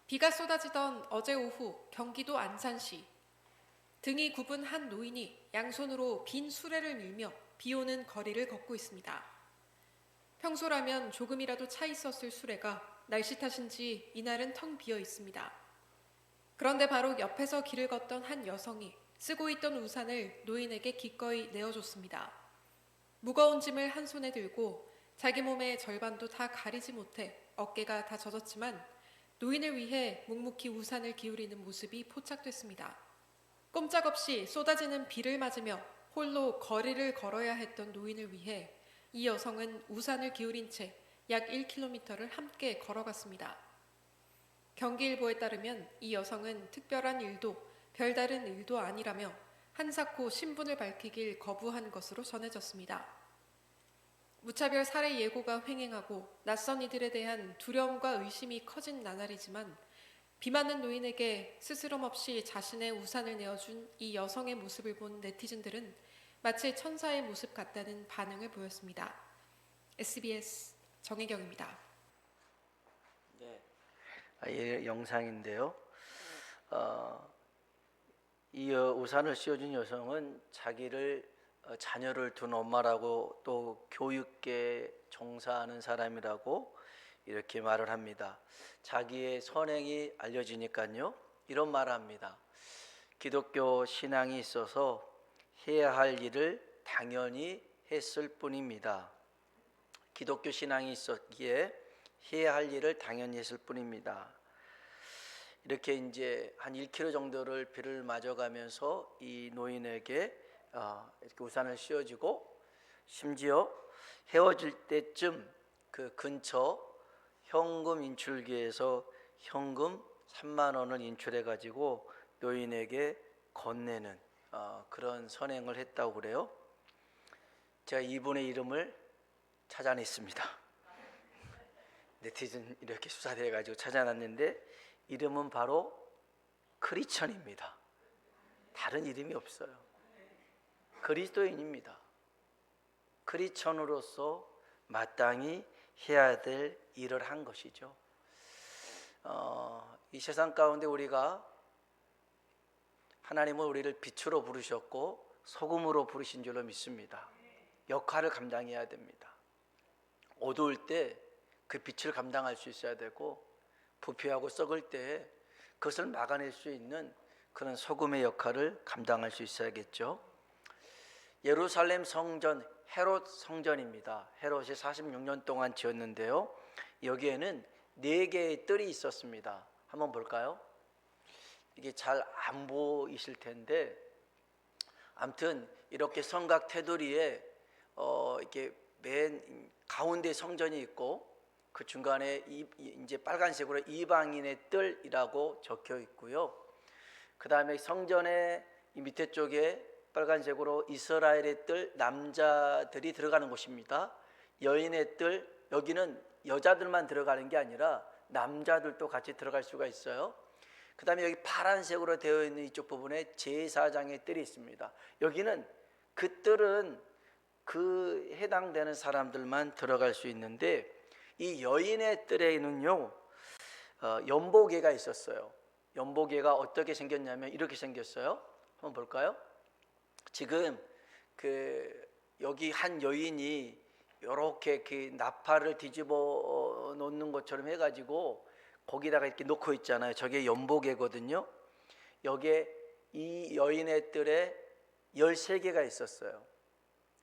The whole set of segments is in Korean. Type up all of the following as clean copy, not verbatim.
비가 쏟아지던 어제 오후 경기도 안산시, 등이 굽은 한 노인이 양손으로 빈 수레를 밀며 비 오는 거리를 걷고 있습니다. 평소라면 조금이라도 차 있었을 수레가 날씨 탓인지 이날은 텅 비어 있습니다. 그런데 바로 옆에서 길을 걷던 한 여성이 쓰고 있던 우산을 노인에게 기꺼이 내어줬습니다. 무거운 짐을 한 손에 들고 자기 몸의 절반도 다 가리지 못해 어깨가 다 젖었지만 노인을 위해 묵묵히 우산을 기울이는 모습이 포착됐습니다. 꼼짝없이 쏟아지는 비를 맞으며 홀로 거리를 걸어야 했던 노인을 위해 이 여성은 우산을 기울인 채 약 1km를 함께 걸어갔습니다. 경기일보에 따르면 이 여성은 특별한 일도 별다른 일도 아니라며 한사코 신분을 밝히길 거부한 것으로 전해졌습니다. 무차별 살해 예고가 횡행하고 낯선 이들에 대한 두려움과 의심이 커진 나날이지만 비 맞는 노인에게 스스럼 없이 자신의 우산을 내어준 이 여성의 모습을 본 네티즌들은 마치 천사의 모습 같다는 반응을 보였습니다. SBS 정혜경입니다. 네, 이 영상인데요. 이 우산을 씌워준 여성은 자기를 자녀를 둔 엄마라고 또 교육계에 종사하는 사람이라고 이렇게 말을 합니다. 자기의 선행이 알려지니까요, 이런 말을 합니다. 기독교 신앙이 있어서 해야 할 일을 당연히 했을 뿐입니다. 기독교 신앙이 있었기에 해야 할 일을 당연히 했을 뿐입니다. 이렇게 이제 한 1km 정도를 비를 맞아가면서 이 노인에게 이렇게 우산을 씌워주고, 심지어 헤어질 때쯤 그 근처 현금 인출기에서 현금 3만 원을 인출해 가지고 노인에게 건네는 그런 선행을 했다고 그래요. 제가 이분의 이름을 찾아냈습니다. 네티즌 이렇게 수사돼 가지고 찾아놨는데 이름은 바로 크리스천입니다. 다른 이름이 없어요. 그리스도인입니다. 크리스천으로서 마땅히 해야 될 일을 한 것이죠. 이 세상 가운데 우리가 하나님은 우리를 빛으로 부르셨고 소금으로 부르신 줄로 믿습니다. 역할을 감당해야 됩니다. 어두울 때 그 빛을 감당할 수 있어야 되고, 부패하고 썩을 때 그것을 막아낼 수 있는 그런 소금의 역할을 감당할 수 있어야겠죠. 예루살렘 성전, 헤롯 성전입니다. 헤롯이 46년 동안 지었는데요, 여기에는 4개의 뜰이 있었습니다. 한번 볼까요? 이게 잘 안 보이실 텐데, 아무튼 이렇게 성곽 테두리에 이렇게 맨 가운데 성전이 있고, 그 중간에 이제 빨간색으로 이방인의 뜰이라고 적혀 있고요. 그 다음에 성전의 이 밑에 쪽에 빨간색으로 이스라엘의 뜰, 남자들이 들어가는 곳입니다. 여인의 뜰, 여기는 여자들만 들어가는 게 아니라 남자들도 같이 들어갈 수가 있어요. 그 다음에 여기 파란색으로 되어 있는 이쪽 부분에 제사장의 뜰이 있습니다. 여기는 그 뜰은 그 해당되는 사람들만 들어갈 수 있는데, 이 여인의 뜰에는요 연보개가 있었어요. 연보개가 어떻게 생겼냐면 이렇게 생겼어요. 한번 볼까요? 지금 여기 한 여인이 이렇게 그 나팔을 뒤집어 놓는 것처럼 해가지고 거기다가 이렇게 놓고 있잖아요. 저게 연보개거든요. 여기에 이 여인의 뜰에 13개가 있었어요.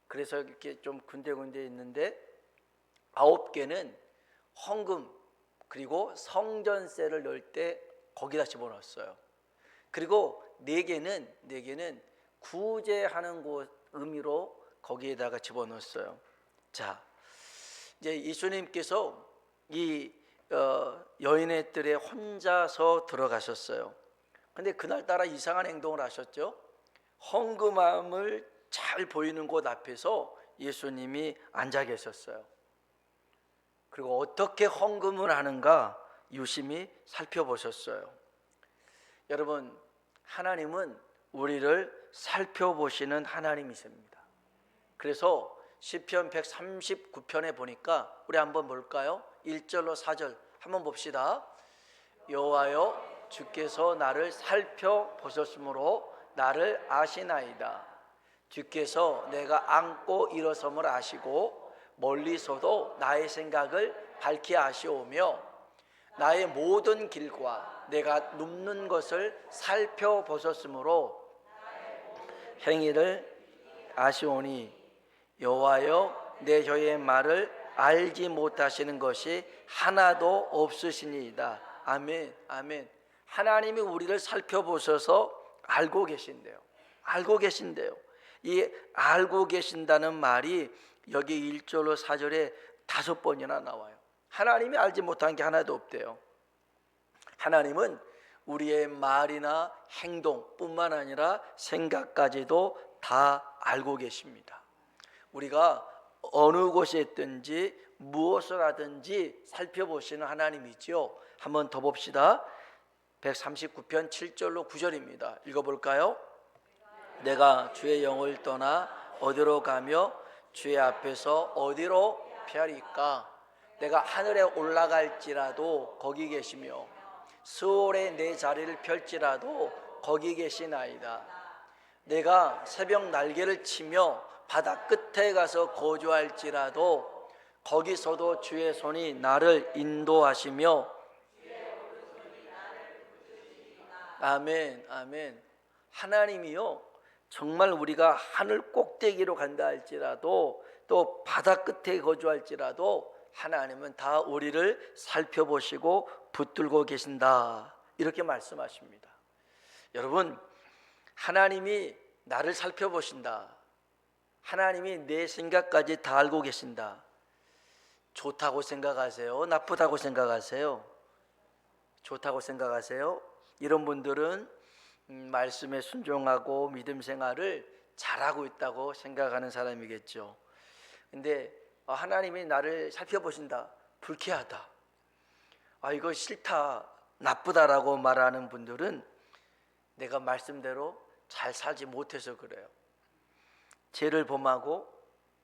그래서 이렇게 좀 군데군데 있는데 9개는 헌금 그리고 성전세를 넣을 때 거기다 집어넣었어요. 그리고 4개는 구제하는 곳 의미로 거기에다가 집어넣었어요. 자, 이제 예수님께서 이 여인의 뜰에 혼자서 들어가셨어요. 근데 그날따라 이상한 행동을 하셨죠. 헌금함을 잘 보이는 곳 앞에서 예수님이 앉아 계셨어요. 그리고 어떻게 헌금을 하는가 유심히 살펴보셨어요. 여러분, 하나님은 우리를 살펴보시는 하나님이십니다. 그래서 시편 139편에 보니까 우리 한번 볼까요? 1절로 4절 한번 봅시다. 여호와여 주께서 나를 살펴보셨으므로 나를 아시나이다. 주께서 내가 앉고 일어섬을 아시고 멀리서도 나의 생각을 밝히 아시오며 나의 모든 길과 내가 눕는 것을 살펴보셨으므로 행위를 아시오니 여호와여 내 혀의 말을 알지 못하시는 것이 하나도 없으시니이다. 아멘, 아멘. 하나님이 우리를 살펴보셔서 알고 계신대요. 알고 계신대요. 이 알고 계신다는 말이 여기 1절로 4절에 5번이나 나와요. 하나님이 알지 못한 게 하나도 없대요. 하나님은 우리의 말이나 행동뿐만 아니라 생각까지도 다 알고 계십니다. 우리가 어느 곳에 있든지 무엇을 하든지 살펴보시는 하나님이죠. 한번 더 봅시다. 139편 7절로 9절입니다. 읽어볼까요? 내가 주의 영을 떠나 어디로 가며 주의 앞에서 어디로 피하리까? 내가 하늘에 올라갈지라도 거기 계시며 스올에 내 자리를 펼지라도 거기 계시나이다. 내가 새벽 날개를 치며 바다 끝에 가서 거주할지라도 거기서도 주의 손이 나를 인도하시며 아멘, 아멘. 하나님이요 정말 우리가 하늘 꼭대기로 간다 할지라도 또 바다 끝에 거주할지라도 하나님은 다 우리를 살펴보시고 붙들고 계신다 이렇게 말씀하십니다. 여러분, 하나님이 나를 살펴보신다. 하나님이 내 생각까지 다 알고 계신다. 좋다고 생각하세요? 나쁘다고 생각하세요? 좋다고 생각하세요? 이런 분들은 말씀에 순종하고 믿음 생활을 잘하고 있다고 생각하는 사람이겠죠. 근데 하나님이 나를 살펴보신다. 불쾌하다. 이거 싫다. 나쁘다라고 말하는 분들은 내가 말씀대로 잘 살지 못해서 그래요. 죄를 범하고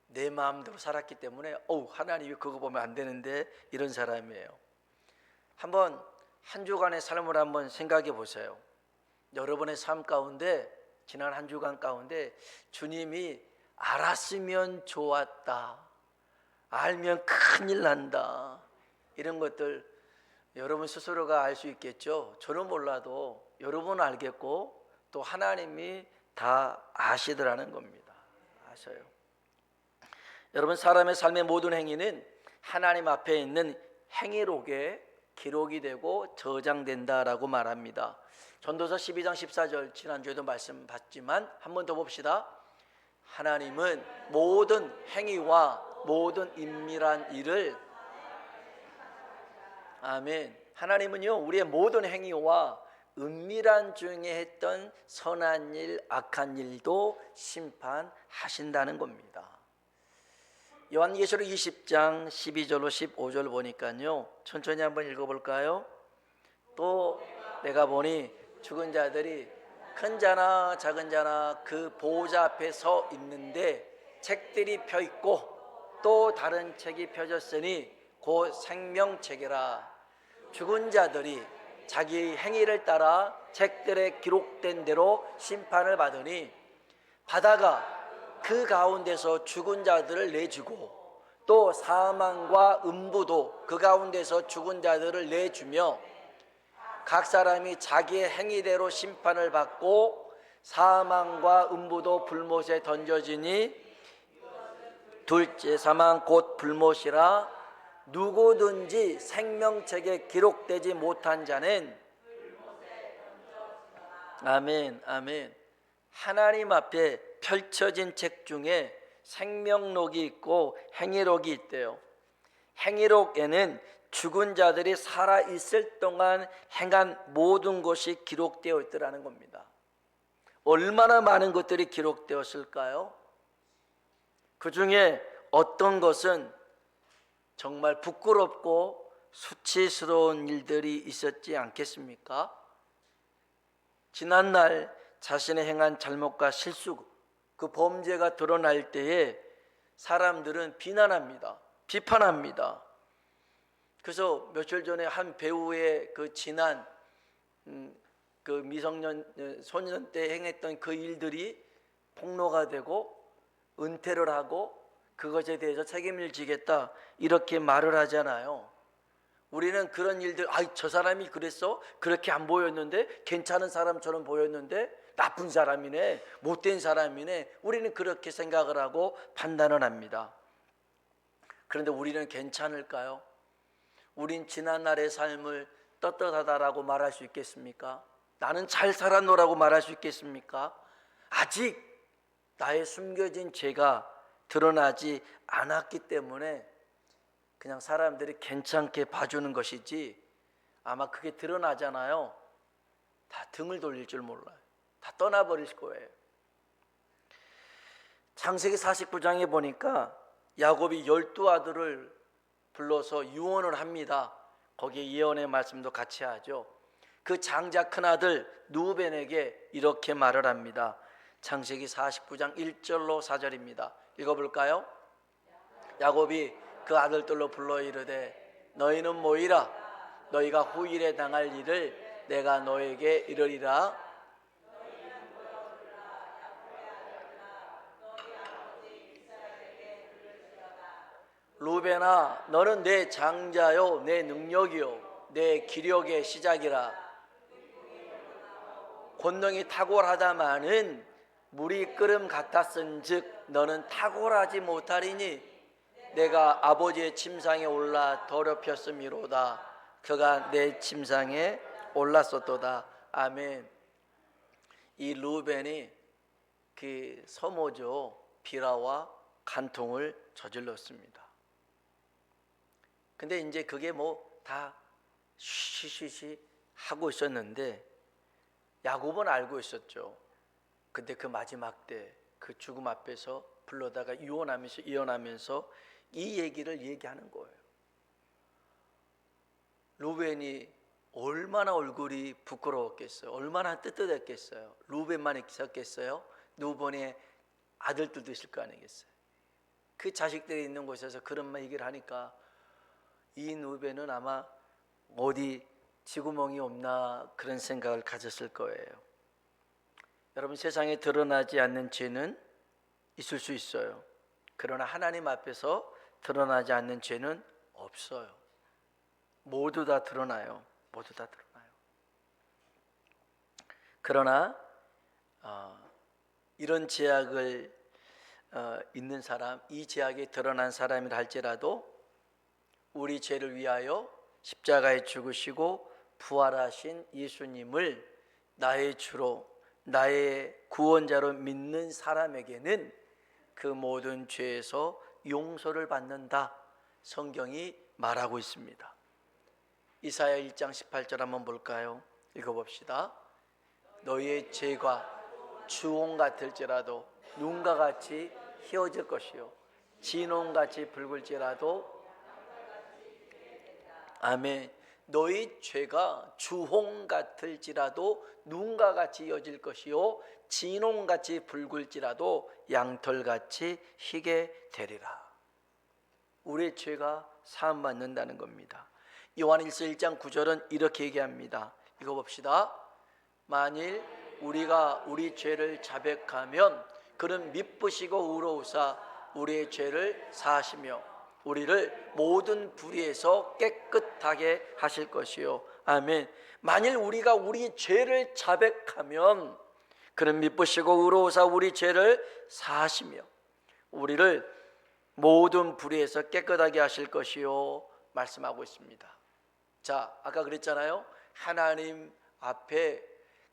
내 마음대로 살았기 때문에 하나님이 그거 보면 안 되는데 이런 사람이에요. 한번 한 주간의 삶을 한번 생각해 보세요. 여러분의 삶 가운데 지난 한 주간 가운데 주님이 알았으면 좋았다, 알면 큰일 난다, 이런 것들 여러분 스스로가 알 수 있겠죠. 저는 몰라도 여러분은 알겠고 또 하나님이 다 아시더라는 겁니다. 아셔요. 여러분, 사람의 삶의 모든 행위는 하나님 앞에 있는 행위록에 기록이 되고 저장된다라고 말합니다. 전도서 12장 14절 지난주에도 말씀 봤지만 한 번 더 봅시다. 하나님은 모든 행위와 모든 은밀한 일을 아멘. 하나님은요 우리의 모든 행위와 은밀한 중에 했던 선한 일, 악한 일도 심판하신다는 겁니다. 요한계시록 20장 12절로 15절 보니까요, 천천히 한번 읽어볼까요? 또 내가 보니 죽은 자들이 큰 자나 작은 자나 그 보호자 앞에 서 있는데 책들이 펴 있고 또 다른 책이 펴졌으니 곧 생명책이라. 죽은 자들이 자기 행위를 따라 책들에 기록된 대로 심판을 받으니 바다가 그 가운데서 죽은 자들을 내주고 또 사망과 음부도 그 가운데서 죽은 자들을 내주며 각 사람이 자기의 행위대로 심판을 받고 사망과 음부도 불못에 던져지니 둘째 사망 곧 불못이라. 누구든지 생명책에 기록되지 못한 자는 아멘, 아멘. 하나님 앞에 펼쳐진 책 중에 생명록이 있고 행위록이 있대요. 행위록에는 죽은 자들이 살아있을 동안 행한 모든 것이 기록되어 있더라는 겁니다. 얼마나 많은 것들이 기록되었을까요? 그 중에 어떤 것은 정말 부끄럽고 수치스러운 일들이 있었지 않겠습니까? 지난날 자신의 행한 잘못과 실수, 그 범죄가 드러날 때에 사람들은 비난합니다. 비판합니다. 그래서 며칠 전에 한 배우의 그 지난 그 미성년 소년 때 행했던 그 일들이 폭로가 되고 은퇴를 하고 그것에 대해서 책임을 지겠다 이렇게 말을 하잖아요. 우리는 그런 일들, 저 사람이 그랬어? 그렇게 안 보였는데, 괜찮은 사람처럼 보였는데 나쁜 사람이네, 못된 사람이네, 우리는 그렇게 생각을 하고 판단을 합니다. 그런데 우리는 괜찮을까요? 우린 지난날의 삶을 떳떳하다라고 말할 수 있겠습니까? 나는 잘 살았노라고 말할 수 있겠습니까? 아직 나의 숨겨진 죄가 드러나지 않았기 때문에 그냥 사람들이 괜찮게 봐주는 것이지, 아마 그게 드러나잖아요. 다 등을 돌릴 줄 몰라요. 다 떠나버릴 거예요. 창세기 49장에 보니까 야곱이 12아들을 불러서 유언을 합니다. 거기에 예언의 말씀도 같이 하죠. 그 장자 큰아들 누벤에게 이렇게 말을 합니다. 창세기 49장 1절로 4절입니다. 읽어볼까요? 야곱이 그 아들들로 불러 이르되 너희는 모이라. 너희가 후일에 당할 일을 내가 너에게 이르리라. 루벤아, 너는 내 장자요 내 능력이요 내 기력의 시작이라. 권능이 탁월하다마는 물이 끓음 같았은즉 너는 탁월하지 못하리니 내가 아버지의 침상에 올라 더럽혔음이로다. 그가 내 침상에 올랐었도다. 아멘. 이 루벤이 그 서모죠 비라와 간통을 저질렀습니다. 근데 이제 그게 뭐 다 쉬쉬쉬 하고 있었는데 야곱은 알고 있었죠. 근데 그 마지막 때 그 죽음 앞에서 불러다가 이혼하면서 이 얘기를 얘기하는 거예요. 루벤이 얼마나 얼굴이 부끄러웠겠어요. 얼마나 뜨뜻했겠어요. 루벤만 있었겠어요. 루벤의 아들들도 있을 거 아니겠어요. 그 자식들이 있는 곳에서 그런 말 얘기를 하니까 이 루벤은 아마 어디 쥐구멍이 없나 그런 생각을 가졌을 거예요. 여러분, 세상에 드러나지 않는 죄는 있을 수 있어요. 그러나 하나님 앞에서 드러나지 않는 죄는 없어요. 모두 다 드러나요. 모두 다 드러나요. 그러나 이런 죄악을 있는 사람, 이 죄악이 드러난 사람이라 할지라도 우리 죄를 위하여 십자가에 죽으시고 부활하신 예수님을 나의 주로, 나의 구원자로 믿는 사람에게는 그 모든 죄에서 용서를 받는다. 성경이 말하고 있습니다. 이사야 1장 18절 한번 볼까요? 읽어봅시다. 너희의 죄가 주홍 같을지라도 눈과 같이 희어질 것이요 진홍같이 붉을지라도. 아멘. 너희 죄가 주홍 같을지라도 눈과 같이 이어질 것이요 진홍같이 붉을지라도 양털같이 희게 되리라. 우리의 죄가 사함받는다는 겁니다. 요한일서 1장 9절은 이렇게 얘기합니다. 읽어봅시다. 만일 우리가 우리 죄를 자백하면 그는 미쁘시고 의로우사 우리의 죄를 사하시며 우리를 모든 불의에서 깨끗하게 하실 것이요. 아멘. 만일 우리가 우리 죄를 자백하면 그는 미쁘시고 의로우사 우리 죄를 사하시며 우리를 모든 불의에서 깨끗하게 하실 것이요 말씀하고 있습니다. 자, 아까 그랬잖아요. 하나님 앞에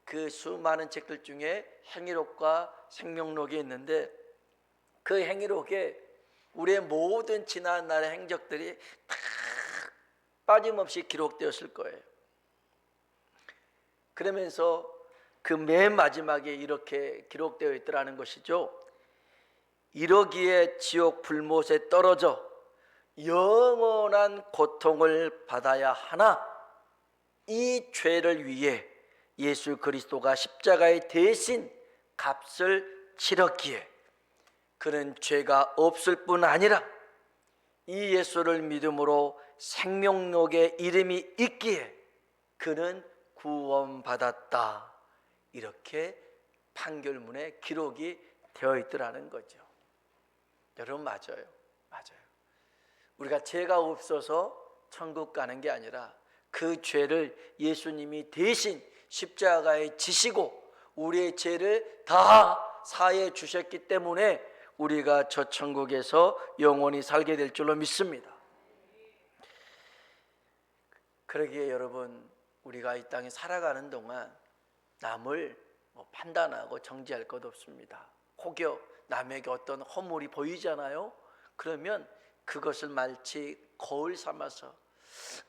그 수많은 책들 중에 행위록과 생명록이 있는데 그 행위록에 우리의 모든 지난 날의 행적들이 다 빠짐없이 기록되었을 거예요. 그러면서 그 맨 마지막에 이렇게 기록되어 있더라는 것이죠. 이러기에 지옥 불못에 떨어져 영원한 고통을 받아야 하나 이 죄를 위해 예수 그리스도가 십자가에 대신 값을 치렀기에 그는 죄가 없을 뿐 아니라 이 예수를 믿음으로 생명록에 이름이 있기에 그는 구원받았다. 이렇게 판결문에 기록이 되어 있더라는 거죠. 여러분, 맞아요. 우리가 죄가 없어서 천국 가는 게 아니라 그 죄를 예수님이 대신 십자가에 지시고 우리의 죄를 다 사해 주셨기 때문에 우리가 저 천국에서 영원히 살게 될 줄로 믿습니다. 그러기에 여러분, 우리가 이 땅에 살아가는 동안 남을 판단하고 정죄할 것 없습니다. 혹여 남에게 어떤 허물이 보이잖아요. 그러면 그것을 마치 거울 삼아서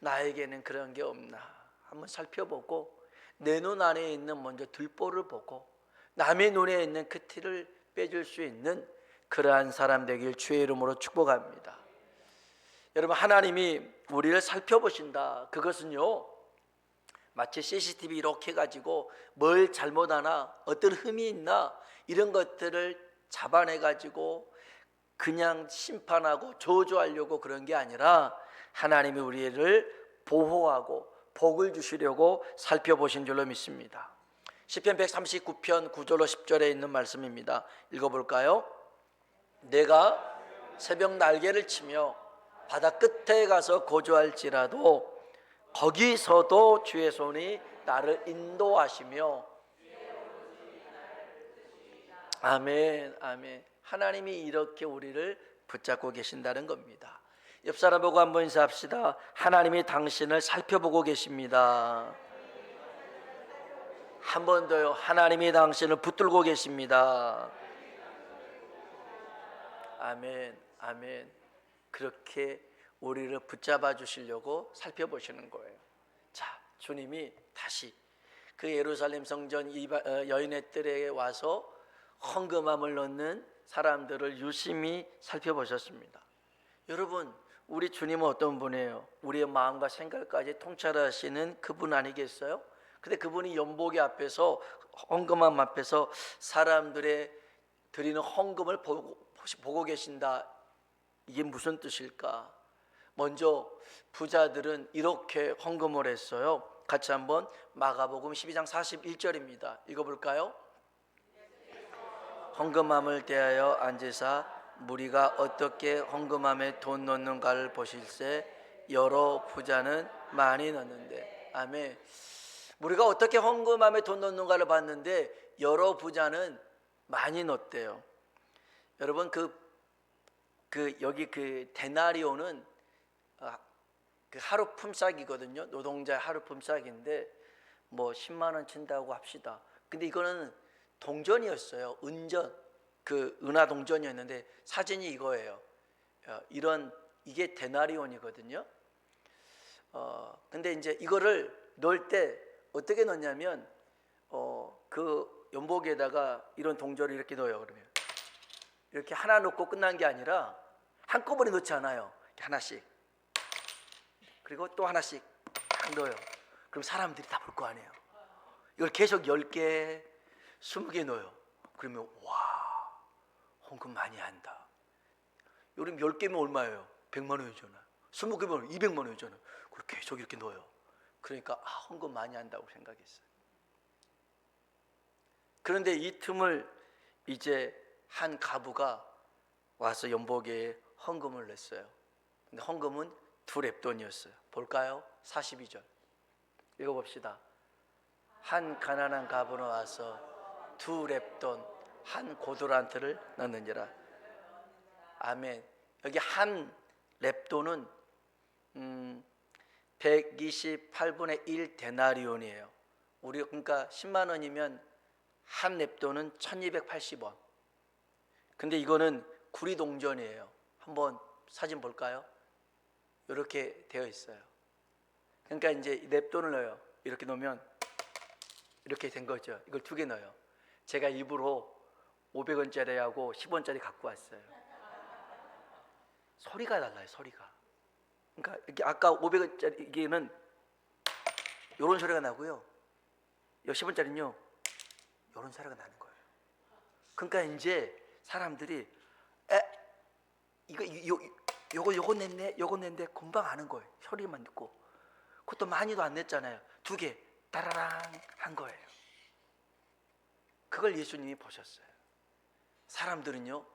나에게는 그런 게 없나 한번 살펴보고 내 눈 안에 있는 먼저 들보를 보고 남의 눈에 있는 그 티를 빼줄 수 있는 그러한 사람 되길 주의 이름으로 축복합니다. 여러분, 하나님이 우리를 살펴보신다. 그것은요, 마치 CCTV 이렇게 가지고 뭘 잘못하나 어떤 흠이 있나 이런 것들을 잡아내 가지고 그냥 심판하고 저주하려고 그런 게 아니라 하나님이 우리를 보호하고 복을 주시려고 살펴보신 줄로 믿습니다. 시편 139편 9절로 10절에 있는 말씀입니다. 읽어볼까요? 내가 새벽 날개를 치며 바다 끝에 가서 거주할지라도 거기서도 주의 손이 나를 인도하시며. 아멘, 아멘. 하나님이 이렇게 우리를 붙잡고 계신다는 겁니다. 옆 사람 보고 한번 인사합시다. 하나님이 당신을 살펴보고 계십니다. 한 번 더요. 하나님이 당신을 붙들고 계십니다. 아멘, 아멘. 그렇게 우리를 붙잡아 주시려고 살펴보시는 거예요. 자, 주님이 다시 그 예루살렘 성전 여인의 뜰에 와서 헌금함을 넣는 사람들을 유심히 살펴보셨습니다. 여러분, 우리 주님은 어떤 분이에요? 우리의 마음과 생각까지 통찰하시는 그분 아니겠어요? 근데 그분이 연복의 앞에서, 헌금함 앞에서 사람들의 드리는 헌금을 보고 계신다. 이게 무슨 뜻일까? 먼저 부자들은 이렇게 헌금을 했어요. 같이 한번 마가복음 12장 41절입니다. 읽어볼까요? 헌금함을 대하여 앉으사 무리가 어떻게 헌금함에 돈 넣는가를 보실세 여러 부자는 많이 넣는데. 아멘. 우리가 어떻게 헌금함에 돈 넣는가를 봤는데 여러 부자는 많이 넣었대요. 여러분, 여기 그 데나리오는 그 하루 품삯이거든요. 노동자의 하루 품삯인데 뭐 10만 원 친다고 합시다. 근데 이거는 동전이었어요. 은전, 그 은하 동전이었는데 사진이 이거예요. 이게 데나리온이거든요. 근데 이제 이거를 넣을 때 어떻게 넣냐면 그 연복에다가 이런 동전을 이렇게 넣어요. 그러면 이렇게 하나 넣고 끝난 게 아니라 한꺼번에 넣지 않아요. 하나씩. 그리고 또 하나씩 딱 넣어요. 그럼 사람들이 다 볼 거 아니에요. 이걸 계속 10개, 20개 넣어요. 그러면 와, 헌금 많이 한다. 요즘 10개면 얼마예요? 100만 원이잖아. 20개면 200만 원이잖아. 그걸 계속 이렇게 넣어요. 그러니까 헌금 많이 한다고 생각했어요. 그런데 이 틈을 이제 한 가부가 와서 연복에 헌금을 냈어요. 근데 헌금은 2렙돈이었어요. 볼까요? 42절 읽어봅시다. 한 가난한 가부는 와서 2렙돈 한 고도란트를 넣는지라. 아멘. 여기 한 렙돈은 128분의 1 데나리온이에요. 우리 그러니까 10만 원이면 한 렙돈은 1280원. 근데 이거는 구리동전이에요. 한번 사진 볼까요? 이렇게 되어 있어요. 그러니까 이제 렙돈을 넣어요. 이렇게 넣으면 이렇게 된 거죠. 이걸 2개 넣어요. 제가 일부러 500원짜리하고 10원짜리 갖고 왔어요. 소리가 달라요. 소리가. 그러니까 이렇게 아까 500원짜리는 이런 소리가 나고요. 이 10원짜리는요. 이런 소리가 나는 거예요. 그러니까 이제 사람들이 이거 요거 냈네, 요거 냈는데 금방 아는 거예요. 소리만 듣고. 그것도 많이도 안 냈잖아요. 2개 따라랑 한 거예요. 그걸 예수님이 보셨어요. 사람들은요,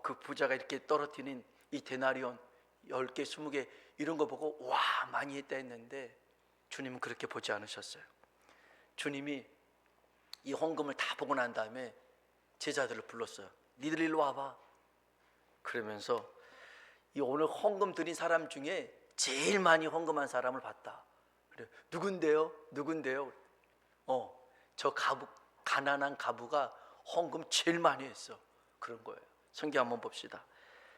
그 부자가 이렇게 떨어뜨린 이 데나리온 10개, 20개 이런 거 보고 와 많이 했다 했는데 주님은 그렇게 보지 않으셨어요. 주님이 이 헌금을 다 보고 난 다음에 제자들을 불렀어요. 니들 일로 와봐. 그러면서 이 오늘 헌금 드린 사람 중에 제일 많이 헌금한 사람을 봤다. 그래, 누군데요? 저 가난한 가부가 헌금 제일 많이 했어. 그런 거예요. 성경 한번 봅시다.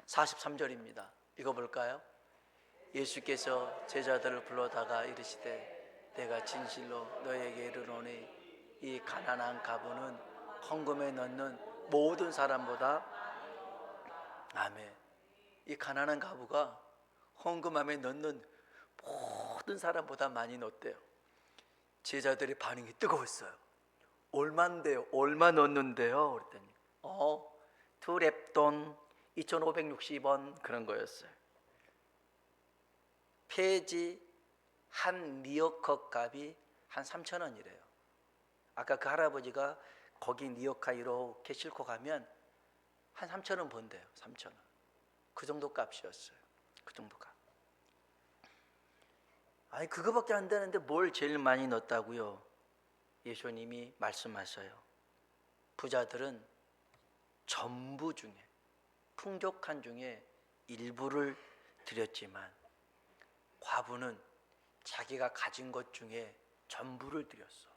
43절입니다. 읽어볼까요? 예수께서 제자들을 불러다가 이르시되 내가 진실로 너에게 이르노니 이 가난한 가부는 헌금에 넣는 모든 사람보다 아멘. 이 가난한 가부가 헌금함에 넣는 모든 사람보다 많이 넣었대요. 제자들의 반응이 뜨거웠어요. 얼마인데요? 얼마 넣었는데요? 그랬더니 2렙돈 2,560원 그런 거였어요. 폐지 한 리어커 값이 한 3,000원이래요. 아까 그 할아버지가 거기 리어카 이렇게 싣고 가면 한 3,000원 번대요. 3,000원. 그 정도 값이었어요. 그 정도 값. 아니 그거밖에 안 되는데 뭘 제일 많이 넣었다고요? 예수님이 말씀하셔요. 부자들은 전부 중에 풍족한 중에 일부를 드렸지만 과부는 자기가 가진 것 중에 전부를 드렸어.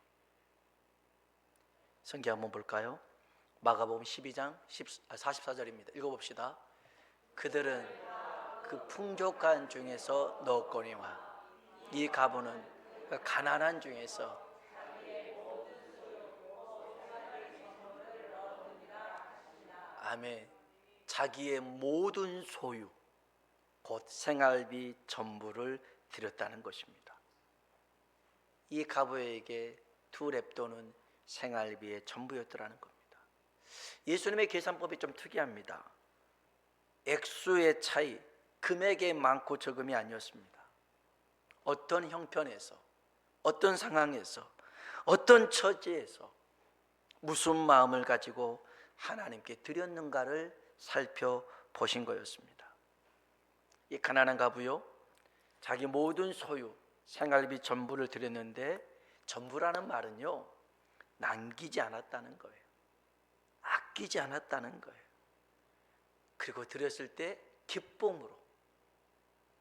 성경 한번 볼까요? 마가복음 12장 44절입니다. 읽어봅시다. 그들은 그 풍족한 중에서 넣었거니와 이 가부는 그 가난한 중에서 아멘. 자기의 모든 소유 곧 생활비 전부를 드렸다는 것입니다. 이 가부에게 2렙돈은 생활비의 전부였더라는 겁니다. 예수님의 계산법이 좀 특이합니다. 액수의 차이, 금액의 많고 적음이 아니었습니다. 어떤 형편에서, 어떤 상황에서, 어떤 처지에서 무슨 마음을 가지고 하나님께 드렸는가를 살펴보신 거였습니다. 이 가난한 가부요, 자기 모든 소유, 생활비 전부를 드렸는데 전부라는 말은요, 남기지 않았다는 거예요. 아끼지 않았다는 거예요. 그리고 드렸을 때 기쁨으로,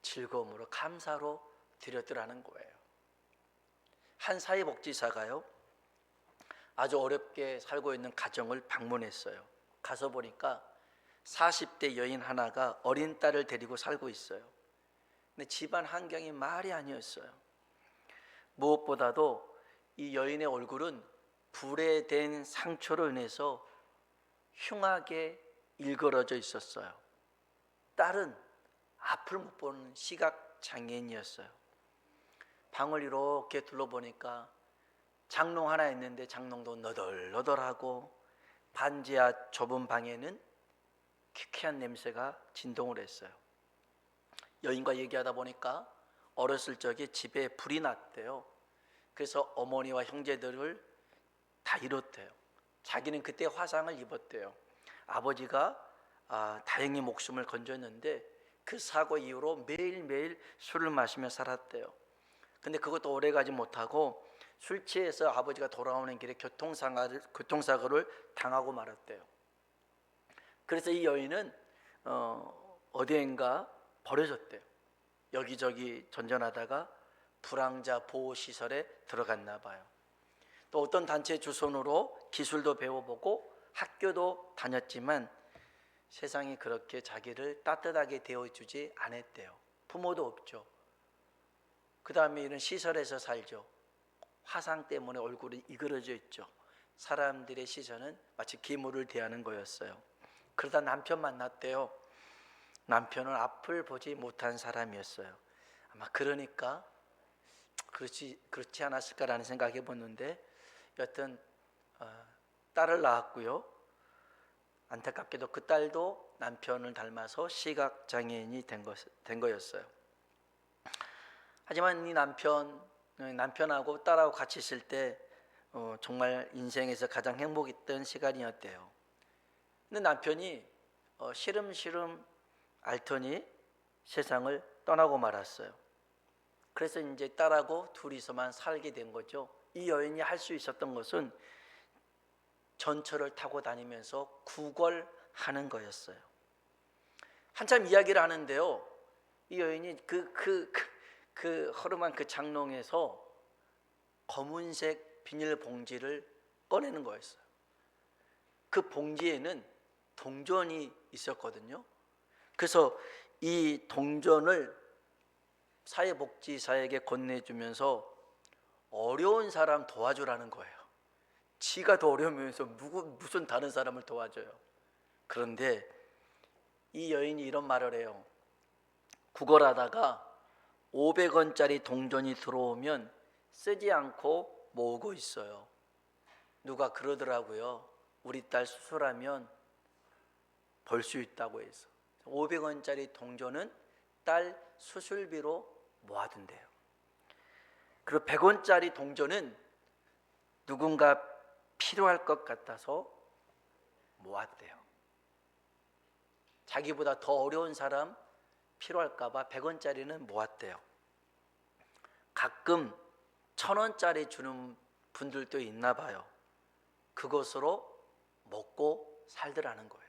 즐거움으로, 감사로 드렸더라는 거예요. 한 사회복지사가요, 아주 어렵게 살고 있는 가정을 방문했어요. 가서 보니까 40대 여인 하나가 어린 딸을 데리고 살고 있어요. 근데 집안 환경이 말이 아니었어요. 무엇보다도 이 여인의 얼굴은 불에 댄 상처로 인해서 흉하게 일그러져 있었어요. 딸은 앞을 못 보는 시각장애인이었어요. 방을 이렇게 둘러보니까 장롱 하나 있는데 장롱도 너덜너덜하고 반지하 좁은 방에는 퀴퀴한 냄새가 진동을 했어요. 여인과 얘기하다 보니까 어렸을 적에 집에 불이 났대요. 그래서 어머니와 형제들을 다 잃었대요. 자기는 그때 화상을 입었대요. 아버지가 다행히 목숨을 건졌는데 그 사고 이후로 매일매일 술을 마시며 살았대요. 근데 그것도 오래가지 못하고 술 취해서 아버지가 돌아오는 길에 교통사고를 당하고 말았대요. 그래서 이 여인은 어디엔가 버려졌대요. 여기저기 전전하다가 불황자 보호시설에 들어갔나 봐요. 또 어떤 단체 주선으로 기술도 배워보고 학교도 다녔지만 세상이 그렇게 자기를 따뜻하게 대해주지 않았대요. 부모도 없죠. 그 다음에 이런 시설에서 살죠. 화상 때문에 얼굴이 이그러져 있죠. 사람들의 시선은 마치 괴물을 대하는 거였어요. 그러다 남편 만났대요. 남편은 앞을 보지 못한 사람이었어요. 아마 그러니까 그렇지 않았을까라는 생각을 해봤는데 여튼 딸을 낳았고요. 안타깝게도 그 딸도 남편을 닮아서 시각장애인이 된 거였어요. 하지만 이 남편하고 딸하고 같이 있을 때 정말 인생에서 가장 행복했던 시간이었대요. 근데 남편이 시름시름 앓더니 세상을 떠나고 말았어요. 그래서 이제 딸하고 둘이서만 살게 된 거죠. 이 여인이 할 수 있었던 것은 전철을 타고 다니면서 구걸하는 거였어요. 한참 이야기를 하는데요, 이 여인이 그 허름한 그 장롱에서 검은색 비닐봉지를 꺼내는 거였어요. 그 봉지에는 동전이 있었거든요. 그래서 이 동전을 사회복지사에게 건네주면서 어려운 사람 도와주라는 거예요. 지가 더 어려우면서 무슨 다른 사람을 도와줘요. 그런데 이 여인이 이런 말을 해요. 구걸하다가 500원짜리 동전이 들어오면 쓰지 않고 모으고 있어요. 누가 그러더라고요. 우리 딸 수술하면 벌 수 있다고 해서 500원짜리 동전은 딸 수술비로 모아둔대요. 그리고 100원짜리 동전은 누군가 필요할 것 같아서 모았대요. 자기보다 더 어려운 사람 필요할까 봐 100원짜리는 모았대요. 가끔 1000원짜리 주는 분들도 있나 봐요. 그것으로 먹고 살더라는 거예요.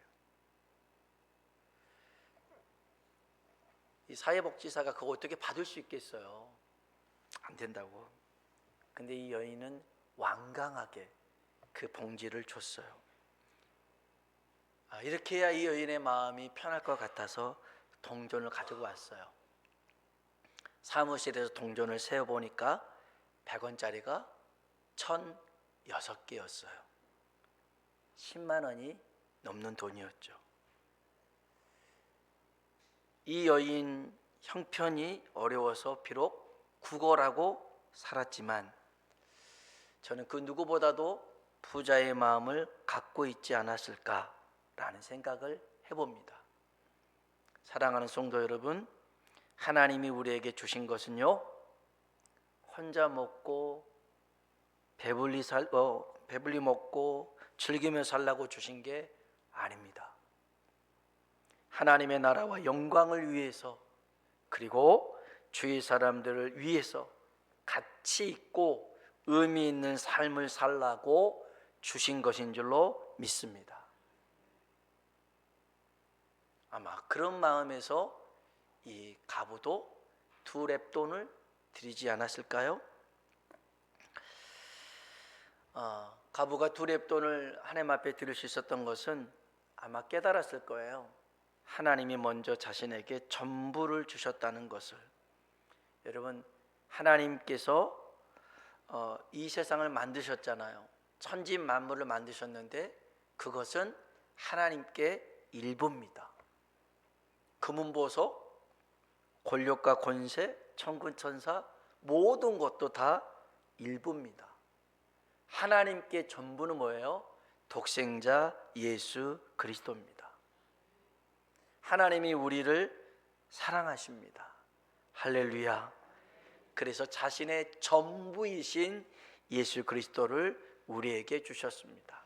이 사회복지사가 그거 어떻게 받을 수 있겠어요? 안 된다고. 근데 이 여인은 완강하게 그 봉지를 줬어요. 이렇게 해야 이 여인의 마음이 편할 것 같아서 동전을 가지고 왔어요. 사무실에서 동전을 세어보니까 100원짜리가 1006개였어요. 10만 원이 넘는 돈이었죠. 이 여인 형편이 어려워서 비록 구걸하고 살았지만 저는 그 누구보다도 부자의 마음을 갖고 있지 않았을까라는 생각을 해봅니다. 사랑하는 성도 여러분, 하나님이 우리에게 주신 것은요, 혼자 먹고 배불리 먹고 즐기며 살라고 주신 게 아닙니다. 하나님의 나라와 영광을 위해서, 그리고 주위 사람들을 위해서 가치 있고 의미 있는 삶을 살라고 주신 것인 줄로 믿습니다. 아마 그런 마음에서 이 가부도 2렙돈을 드리지 않았을까요? 가부가 2렙돈을 하나님 앞에 드릴 수 있었던 것은 아마 깨달았을 거예요. 하나님이 먼저 자신에게 전부를 주셨다는 것을. 여러분, 하나님께서 이 세상을 만드셨잖아요. 천지 만물을 만드셨는데 그것은 하나님께 일부입니다. 금은보석, 권력과 권세, 천군 천사, 모든 것도 다 일부입니다. 하나님께 전부는 뭐예요? 독생자 예수 그리스도입니다. 하나님이 우리를 사랑하십니다. 할렐루야. 그래서 자신의 전부이신 예수 그리스도를 우리에게 주셨습니다.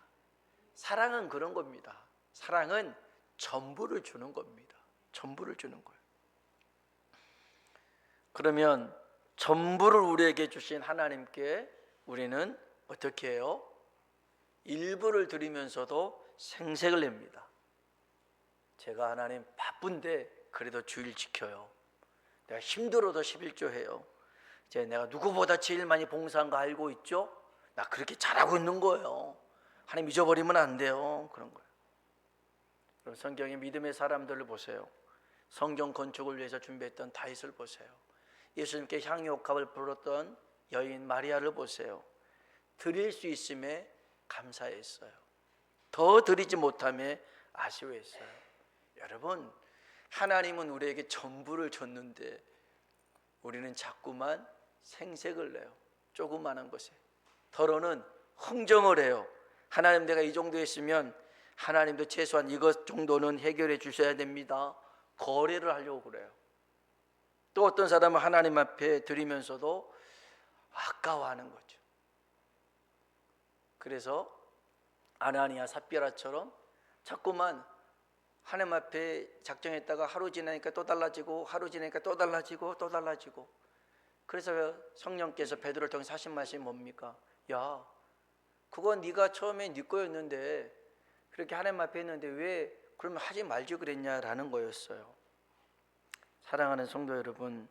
사랑은 그런 겁니다. 사랑은 전부를 주는 겁니다. 전부를 주는 거예요. 그러면 전부를 우리에게 주신 하나님께 우리는 어떻게 해요? 일부를 드리면서도 생색을 냅니다. 제가 하나님 바쁜데 그래도 주일 지켜요. 내가 힘들어도 11조 해요. 내가 누구보다 제일 많이 봉사한 거 알고 있죠? 나 그렇게 잘하고 있는 거예요. 하나님 잊어버리면 안 돼요. 그런 거예요. 그럼 성경의 믿음의 사람들을 보세요. 성경 건축을 위해서 준비했던 다윗을 보세요. 예수님께 향유옥합을 불었던 여인 마리아를 보세요. 드릴 수 있음에 감사했어요. 더 드리지 못함에 아쉬워했어요. 여러분, 하나님은 우리에게 전부를 줬는데 우리는 자꾸만 생색을 내요. 조그마한 것에. 더러는 흥정을 해요. 하나님, 내가 이 정도 했으면 하나님도 최소한 이것 정도는 해결해 주셔야 됩니다. 거래를 하려고 그래요. 또 어떤 사람은 하나님 앞에 드리면서도 아까워하는 거죠. 그래서 아나니아 삽비라처럼 자꾸만 하나님 앞에 작정했다가 하루 지나니까 또 달라지고, 하루 지나니까 또 달라지고, 또 달라지고. 그래서 성령께서 베드로를 통해서 하신 말씀이 뭡니까? 야, 그건 네가 처음에 네 거였는데, 그렇게 하나님 앞에 했는데 왜 그러면 하지 말지 그랬냐라는 거였어요. 사랑하는 성도 여러분,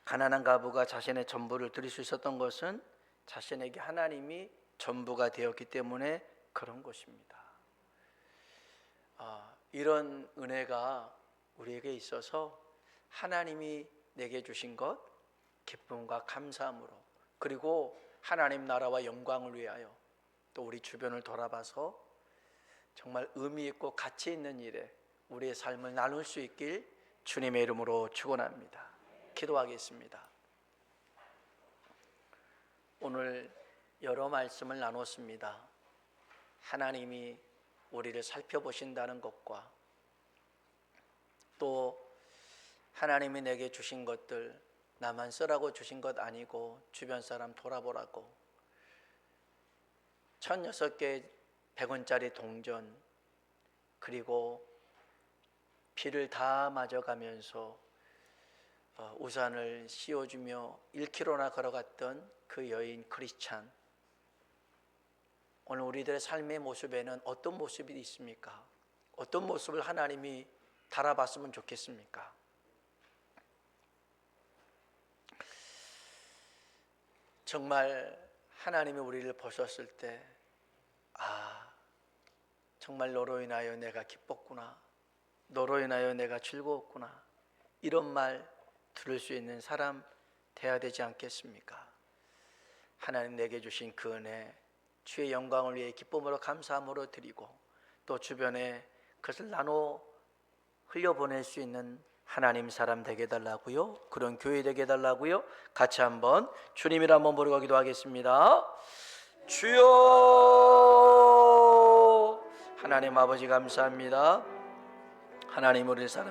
가난한 과부가 자신의 전부를 드릴 수 있었던 것은 자신에게 하나님이 전부가 되었기 때문에 그런 것입니다. 이런 은혜가 우리에게 있어서 하나님이 내게 주신 것 기쁨과 감사함으로, 그리고 하나님 나라와 영광을 위하여 또 우리 주변을 돌아봐서 정말 의미 있고 가치 있는 일에 우리의 삶을 나눌 수 있길 주님의 이름으로 축원합니다. 기도하겠습니다. 오늘 여러 말씀을 나눴습니다. 하나님이 우리를 살펴보신다는 것과 또 하나님이 내게 주신 것들 나만 쓰라고 주신 것 아니고 주변 사람 돌아보라고, 1006개 100원짜리 동전, 그리고 비를 다 맞아가면서 우산을 씌워주며 1km나 걸어갔던 그 여인 크리스찬, 오늘 우리들의 삶의 모습에는 어떤 모습이 있습니까? 어떤 모습을 하나님이 달아봤으면 좋겠습니까? 정말 하나님이 우리를 보셨을 때 정말 너로 인하여 내가 기뻤구나, 너로 인하여 내가 즐거웠구나, 이런 말 들을 수 있는 사람 돼야 되지 않겠습니까? 하나님 내게 주신 그 은혜, 주의 영광을 위해 기쁨으로 감사함으로 드리고 또 주변에 그것을 나눠 흘려보낼 수 있는 하나님 사람 되게 달라고요. 그런 교회 되게 달라고요. 같이 한번 주님이라 한번 부르고 기도하겠습니다. 주여, 하나님 아버지 감사합니다. 하나님 우리를 사랑